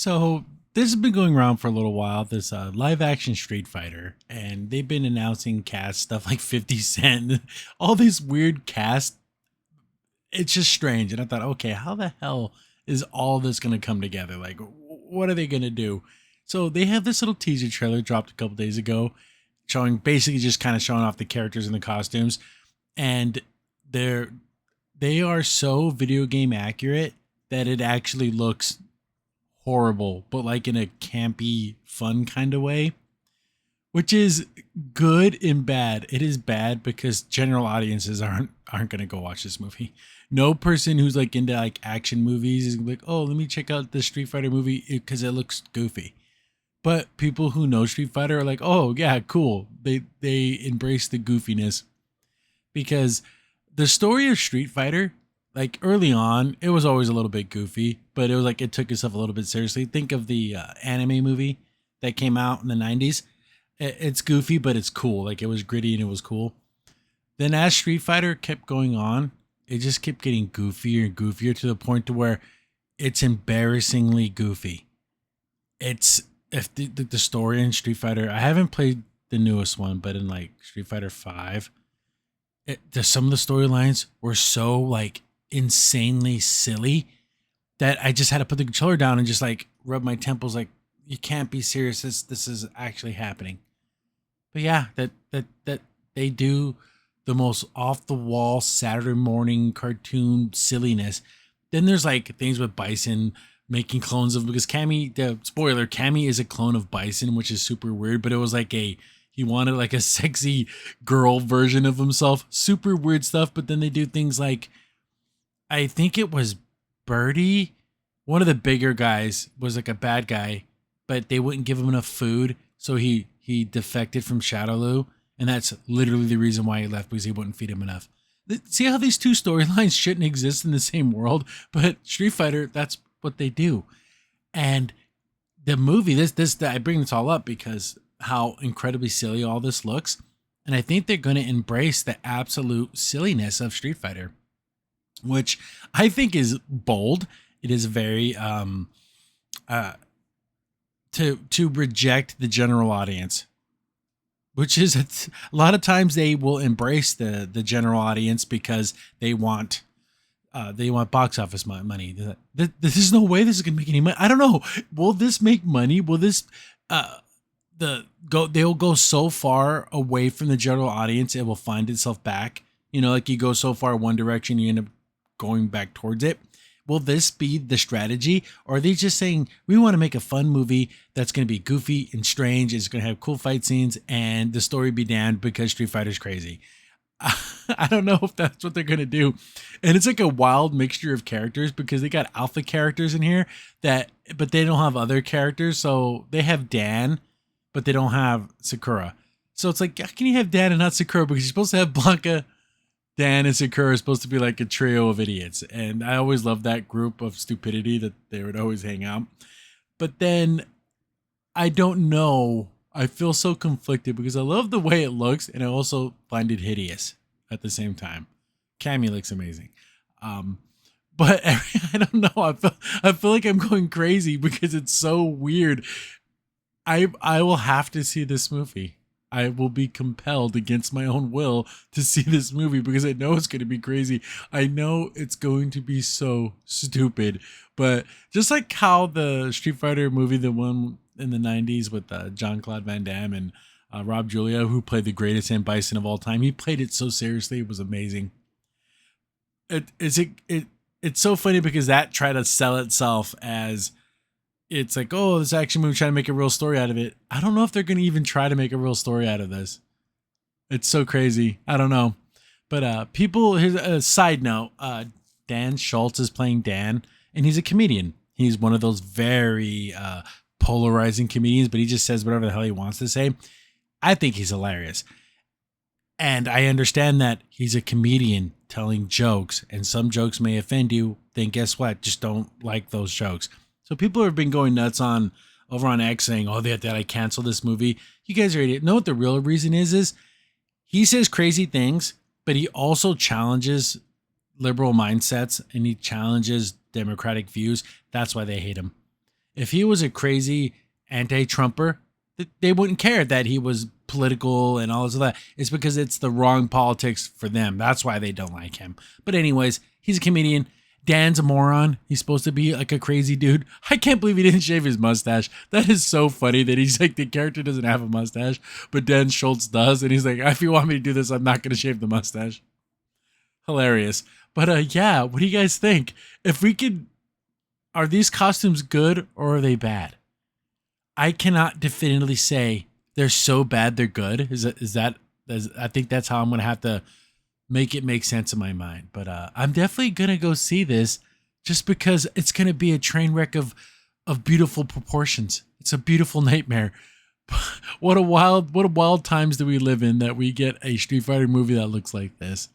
So this has been going around for a little while. This live action Street Fighter, and they've been announcing cast stuff like 50 Cent, all these weird cast. It's just strange, and I thought, okay, how the hell is all this going to come together? Like, what are they going to do? So they have this little teaser trailer dropped a couple days ago, showing basically just kind of showing off the characters and the costumes, and they're they are so video game accurate that it actually looks horrible, but like in a campy, fun kind of way, which is good and bad. It is bad because general audiences aren't gonna go watch this movie. No person who's like into like action movies is like, oh, let me check out the Street Fighter movie because it looks goofy. But people who know Street Fighter are like, oh yeah, cool. They embrace the goofiness because the story of Street Fighter, like early on, it was always a little bit goofy, but it was like it took itself a little bit seriously. Think of the anime movie that came out in the 90s. It's goofy, but it's cool. Like it was gritty and it was cool. Then as Street Fighter kept going on, it just kept getting goofier and goofier to the point to where it's embarrassingly goofy. It's if the story in Street Fighter, I haven't played the newest one, but in like Street Fighter 5, some of the storylines were so like insanely silly that I just had to put the controller down and just like rub my temples like you can't be serious. This is actually happening. But yeah, that they do the most off the wall Saturday morning cartoon silliness. Then there's like things with Bison making clones of because Cammy, the spoiler, Cammy is a clone of Bison, which is super weird, but it was like he wanted like a sexy girl version of himself. Super weird stuff, but then they do things like I think it was Birdie, one of the bigger guys was like a bad guy, but they wouldn't give him enough food, so he defected from Shadowloo, and that's literally the reason why he left because he wouldn't feed him enough. See how these two storylines shouldn't exist in the same world, but Street Fighter, that's what they do. And the movie, this I bring this all up because how incredibly silly all this looks, and I think they're going to embrace the absolute silliness of Street Fighter, which I think is bold. It is very uh to reject the general audience, which is a lot of times they will embrace the general audience because they want box office money. There's no way this is gonna make any money. I don't know. Will this make money? Will this they'll go so far away from the general audience it will find itself back. You know, like you go so far one direction you end up going back towards it. Will this be the strategy, or are they just saying we want to make a fun movie that's going to be goofy and strange, it's going to have cool fight scenes, and the story be damned because Street Fighter's crazy? I don't know if that's what they're going to do. And it's like a wild mixture of characters because they got alpha characters in here but they don't have other characters. So they have Dan, but they don't have Sakura. So it's like, how can you have Dan and not Sakura? Because you're supposed to have Blanca, Dan, and Sakura are supposed to be like a trio of idiots. And I always loved that group of stupidity that they would always hang out. But then I don't know. I feel so conflicted because I love the way it looks and I also find it hideous at the same time. Cammy looks amazing. But I don't know. I feel like I'm going crazy because it's so weird. I will have to see this movie. I will be compelled against my own will to see this movie because I know it's going to be crazy. I know it's going to be so stupid. But just like how the Street Fighter movie, the one in the 90s with Jean-Claude Van Damme and Rob Julia, who played the greatest M. Bison of all time, he played it so seriously. It was amazing. It's so funny because that tried to sell itself as it's like, oh, this action movie trying to make a real story out of it. I don't know if they're going to even try to make a real story out of this. It's so crazy. I don't know. But here's a side note. Dan Schultz is playing Dan, and he's a comedian. He's one of those very polarizing comedians, but he just says whatever the hell he wants to say. I think he's hilarious. And I understand that he's a comedian telling jokes, and some jokes may offend you. Then guess what? Just don't like those jokes. So people have been going nuts over on X saying, oh, did I cancel this movie? You guys are idiots. Know what the real reason is he says crazy things, but he also challenges liberal mindsets and he challenges democratic views. That's why they hate him. If he was a crazy anti-Trumper, they wouldn't care that he was political and all this of that. It's because it's the wrong politics for them. That's why they don't like him. But anyways, he's a comedian. Dan's a moron. He's supposed to be like a crazy dude. I can't believe he didn't shave his mustache. That is so funny that he's like, the character doesn't have a mustache, but Dan Schultz does. And he's like, if you want me to do this, I'm not going to shave the mustache. Hilarious. But yeah, what do you guys think? If we could, are these costumes good or are they bad? I cannot definitively say they're so bad they're good. I think that's how I'm going to have to make it make sense in my mind. But I'm definitely gonna go see this just because it's gonna be a train wreck of beautiful proportions. It's a beautiful nightmare. What a wild times do we live in that we get a Street Fighter movie that looks like this.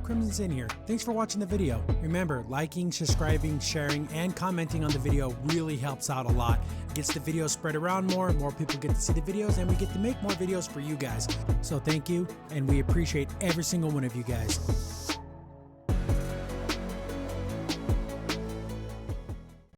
Crimson Sin here. Thanks for watching the video. Remember, liking, subscribing, sharing, and commenting on the video really helps out a lot. It gets the video spread around more people get to see the videos, and we get to make more videos for you guys. So thank you, and we appreciate every single one of you guys.